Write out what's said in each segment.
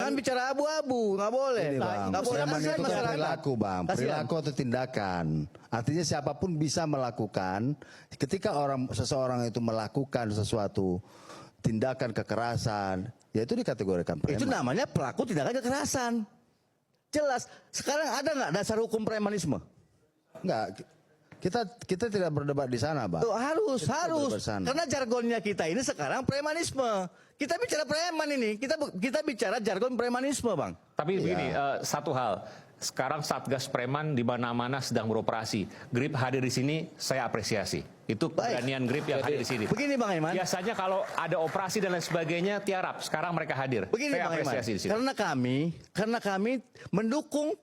Jangan bicara abu-abu, nggak boleh. Ini, Bang, Nggak boleh. preman Kasihan itu kan masyarakat. perilaku, Bang. Kasihan. Perilaku atau tindakan. Artinya siapapun bisa melakukan. Ketika seseorang itu melakukan sesuatu tindakan kekerasan, ya itu dikategorikan preman. Itu namanya pelaku tindakan kekerasan. Jelas. Sekarang ada nggak dasar hukum premanisme? Enggak. Kita tidak berdebat di sana, Bang. Tuh, harus. berdebat sana. Karena jargonnya kita ini sekarang premanisme. Kita bicara preman ini, kita bicara jargon premanisme, Bang. Tapi begini, satu hal. Sekarang Satgas Preman di mana-mana sedang beroperasi. Grip hadir di sini, saya apresiasi. Itu keberanian Grip yang hadir di sini. Begini, Bang Iman. Biasanya kalau ada operasi dan lain sebagainya tiarap. Sekarang mereka hadir. Begini, Saya Bang Iman. apresiasi di sini. Karena kami mendukung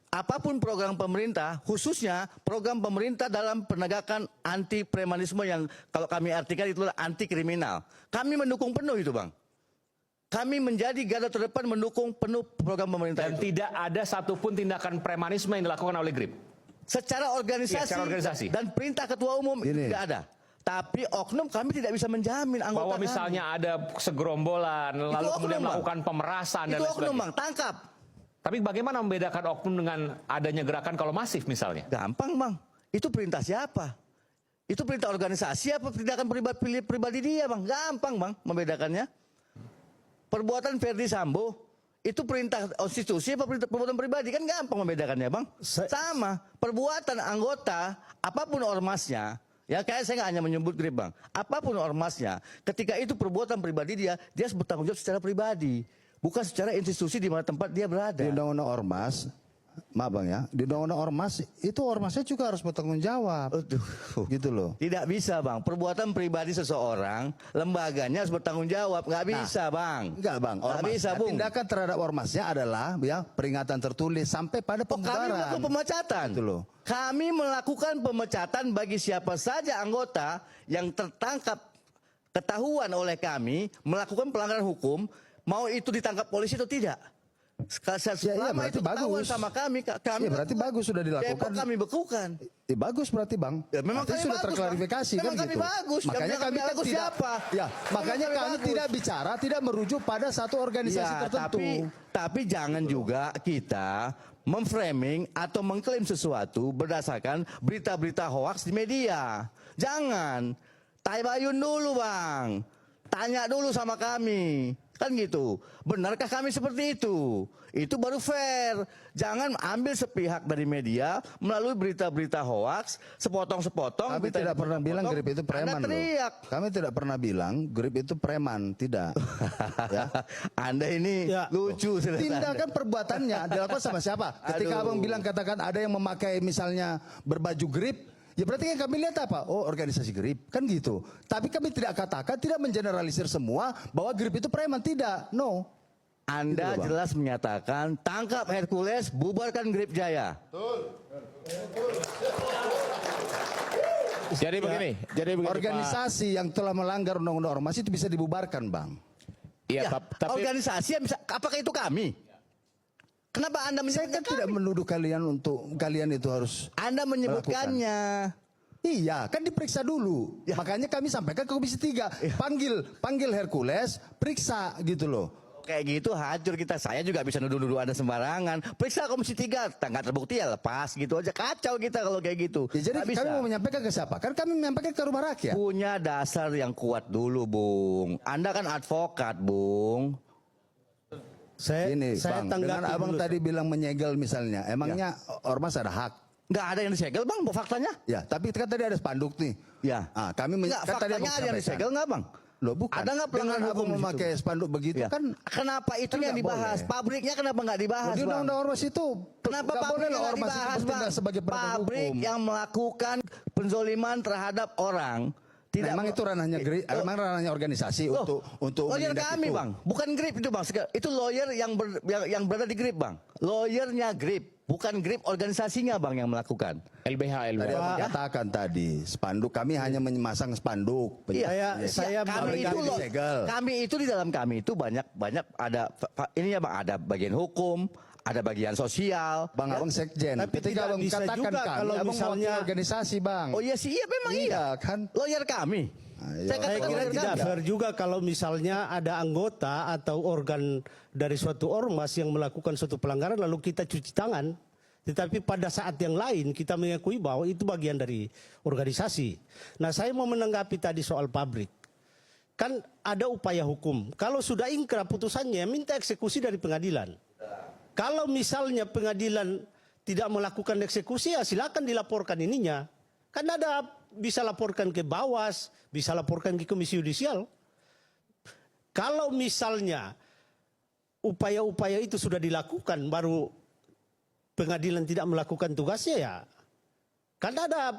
apapun program pemerintah, khususnya program pemerintah dalam penegakan anti premanisme yang kalau kami artikan itu adalah anti kriminal. Kami mendukung penuh itu, Bang. Kami menjadi garda terdepan mendukung penuh program pemerintah Dan itu. tidak ada satupun tindakan premanisme yang dilakukan oleh Grip. Secara organisasi, Iya, secara organisasi. dan perintah ketua umum Gini. tidak ada. Tapi oknum kami tidak bisa menjamin anggota Bahwa misalnya ada segerombolan, lalu oknum, kemudian Bang. melakukan pemerasan dan itu lain oknum, sebagainya. Bang, tangkap. Tapi bagaimana membedakan oknum dengan adanya gerakan kalau masif misalnya? Gampang, Bang. Itu perintah siapa? Itu perintah organisasi apa tindakan pribadi dia, Bang? Gampang, Bang, membedakannya. Perbuatan Verdi Sambo itu perintah konstitusi apa perbuatan pribadi? Kan gampang membedakannya, Bang. Sama, perbuatan anggota apapun ormasnya, ya kayak saya nggak hanya menyebut Grip, Bang. Apapun ormasnya, ketika itu perbuatan pribadi dia harus bertanggung jawab secara pribadi, bukan secara institusi di mana tempat dia berada. Di Undang-Undang Ormas, maaf Bang ya, di Undang-Undang Ormas itu ormasnya juga harus bertanggung jawab. Gitu loh. Tidak bisa, Bang. Perbuatan pribadi seseorang, lembaganya harus bertanggung jawab. Nggak bisa, Bang. Enggak, Bang. Nggak bisa, Bung. Tindakan terhadap ormasnya adalah ya peringatan tertulis sampai pada Kami pembubaran. melakukan pemecatan. Gitu loh. Kami melakukan pemecatan bagi siapa saja anggota yang tertangkap ketahuan oleh kami melakukan pelanggaran hukum, mau itu ditangkap polisi atau tidak. Selama berarti itu ketahuan bagus. sama kami Iya, berarti bagus sudah dilakukan. Depok kami bekukan. Bagus berarti Bang. Ya, memang Artinya kami sudah bagus, terklarifikasi Bang. kan Memang kami gitu. bagus. Makanya Yang kami bilang kan bagus tidak. siapa? Ya, makanya Memang kami bagus. tidak bicara, tidak merujuk pada satu organisasi Ya, tertentu. tapi jangan juga kita memframing atau mengklaim sesuatu berdasarkan berita-berita hoaks di media. Jangan. Tabayun dulu, Bang. Tanya dulu sama kami. Kan gitu. Benarkah kami seperti itu? Itu baru fair. Jangan ambil sepihak dari media melalui berita-berita hoaks, sepotong-sepotong. Kami tidak pernah bilang Grip itu preman Anda loh. teriak. Kami tidak pernah bilang Grip itu preman, tidak. Ya. Anda ini lucu. Tindakan perbuatannya dilakukan sama siapa? Ketika Aduh. Abang bilang katakan ada yang memakai misalnya berbaju Grip, ya berarti kan kami lihat apa? Oh, organisasi Grip, kan gitu. Tapi kami tidak katakan, tidak mengeneralisir semua bahwa Grip itu preman, tidak. No. Anda Gitu loh, Bang. jelas menyatakan tangkap Hercules, bubarkan Grip Jaya. Jadi begini, Organisasi yang telah melanggar undang-undang ormas itu bisa dibubarkan, Bang. Iya, Ya, tapi organisasi yang bisa, apakah itu kami? Kenapa Anda Saya menyebutkan kan tidak menuduh kalian untuk kalian itu harus. Anda menyebutkannya. Iya, kan diperiksa dulu. Ya. Makanya kami sampaikan ke Komisi 3. Panggil Hercules, periksa gitu loh. Kayak gitu hancur kita. Saya juga bisa nuduh-nuduh Anda sembarangan. Periksa Komisi 3, nggak terbukti ya lepas gitu aja. Kacau kita kalau kayak gitu. Ya, jadi Nggak bisa. kami mau menyampaikan ke siapa? Kan kami menyampaikan ke rumah rakyat. Punya dasar yang kuat dulu, Bung. Anda kan advokat, Bung. Ini Bang, dengan Abang tadi bilang menyegel misalnya. Emangnya ormas ada hak? Nggak ada yang disegel, Bang, faktanya. Ya, tapi kan tadi ada spanduk nih. Ya. Ah, kami Nggak, kan tadi faktanya Abang ada yang sampaikan. disegel nggak, Bang? Loh, bukan. Ada nggak pelanggaran Dengan hukum Abang di situ? memakai spanduk begitu Ya. kan? Kenapa itu Kan yang nggak dibahas? boleh. Pabriknya kenapa nggak dibahas, Di Bang? undang-undang ormas itu Kenapa nggak boleh pabriknya loh nggak ormas itu dibahas, bertindak Bang? sebagai penegak Pabrik hukum. yang melakukan penzoliman terhadap orang. Nah, emang itu ranahnya emang ranahnya organisasi Loh, untuk lawyer menindak kami, itu. Bang. Bukan Grip itu, Bang. Itu lawyer yang berada di Grip, Bang. Lawyernya Grip, bukan Grip organisasinya, Bang, yang melakukan. LBH. Tadi Abang katakan tadi, spanduk kami hanya memasang spanduk. Iya, Ya. kami itu di dalam kami itu banyak ada ini ya, Bang, ada bagian hukum, ada bagian sosial. Bang Aung sekjen. Tapi Ketika tidak abang bisa katakan juga kami, kalau abang misalnya- mewakili organisasi bang. Oh iya sih, iya memang iya. kan. Lawyer kami. iya. Saya Saya katakan kira lawyer tidak kami. fair juga kalau misalnya ada anggota atau organ dari suatu ormas yang melakukan suatu pelanggaran lalu kita cuci tangan. Tetapi pada saat yang lain kita mengakui bahwa itu bagian dari organisasi. Nah saya mau menanggapi tadi soal pabrik. Kan ada upaya hukum. Kalau sudah ingkrah putusannya minta eksekusi dari pengadilan. Kalau misalnya pengadilan tidak melakukan eksekusi ya silakan dilaporkan ininya. Kan ada bisa laporkan ke Bawas, bisa laporkan ke Komisi Yudisial. Kalau misalnya upaya-upaya itu sudah dilakukan baru pengadilan tidak melakukan tugasnya ya. Kan ada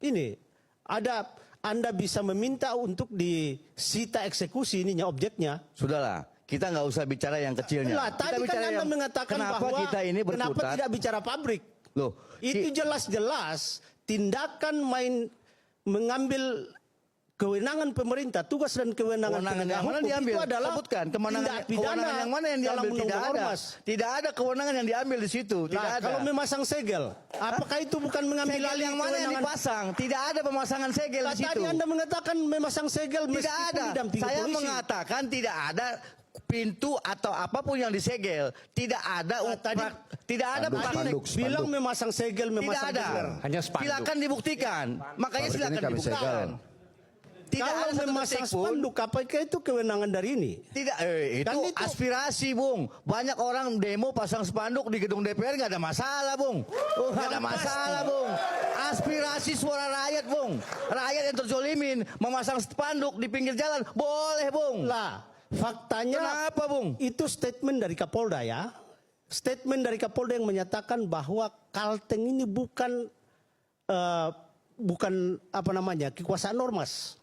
ini, ada Anda bisa meminta untuk disita eksekusi ininya objeknya. Sudahlah, kita nggak usah bicara yang kecilnya. Lah, Kita tadi kan bicara Anda yang mengatakan kenapa bahwa kita ini kenapa berkutat. tidak bicara pabrik? Loh, Itu jelas-jelas tindakan main mengambil kewenangan pemerintah, tugas dan kewenangan kewenangan penegak yang mana hukum diambil? itu adalah Sebutkan kewenangan, tindak pidana kewenangan yang mana yang dalam diambil? Tidak undang-undang ada. ormas. Tidak ada kewenangan yang diambil di situ. Tidak Lah, ada. kalau memasang segel, apakah itu bukan mengambil Segel alih yang mana yang kewenangan? dipasang? Tidak ada pemasangan segel Lah, di situ. tadi Anda mengatakan memasang segel Tidak meskipun ada. didampingi Saya polisi. mengatakan tidak ada pintu atau apapun yang disegel. Tidak ada tidak ada Spanduk, praktek. Bilang memasang segel, Tidak memasang ada. segel. Hanya spanduk. Silakan dibuktikan. Makanya Pabrik ini silakan kami dibuktikan. segel. Tidak Kalau ada satu memasang detik pun. spanduk, apakah itu kewenangan dari ini? Tidak, itu, Kan itu- aspirasi, Bung. Banyak orang demo pasang spanduk di gedung DPR nggak ada masalah, Bung. Nggak ada masalah, Bung. Aspirasi suara rakyat, Bung. Rakyat yang terzolimin memasang spanduk di pinggir jalan, boleh, Bung. Lah, faktanya Kenapa, Bung? itu statement dari Kapolda ya. Statement dari Kapolda yang menyatakan bahwa Kalteng ini bukan apa namanya kekuasaan ormas.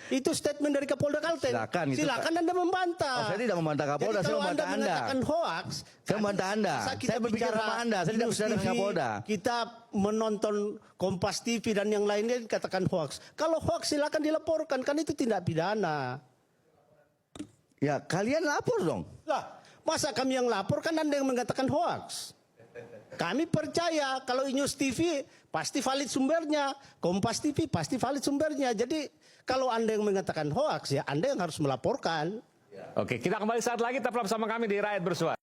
Itu statement dari Kapolda Kalteng. Silakan, itu, Silakan Anda membantah. Oh, saya tidak membantah Kapolda, Jadi saya kalau membantah Anda. mengatakan hoax, Saya membantah Anda. masa kita Saya berpikir bicara sama Anda, saya tidak News bicara dengan TV, Kapolda. Kita menonton Kompas TV dan yang lainnya dikatakan hoax. Kalau hoax silakan dilaporkan, kan itu tindak pidana. Ya, kalian lapor dong. Lah, masa kami yang lapor kan Anda yang mengatakan hoax. Kami percaya kalau News TV pasti valid sumbernya, Kompas TV pasti valid sumbernya. Jadi kalau Anda yang mengatakan hoax ya Anda yang harus melaporkan. Oke, kita kembali saat lagi tetaplah bersama kami di Rakyat Bersuara.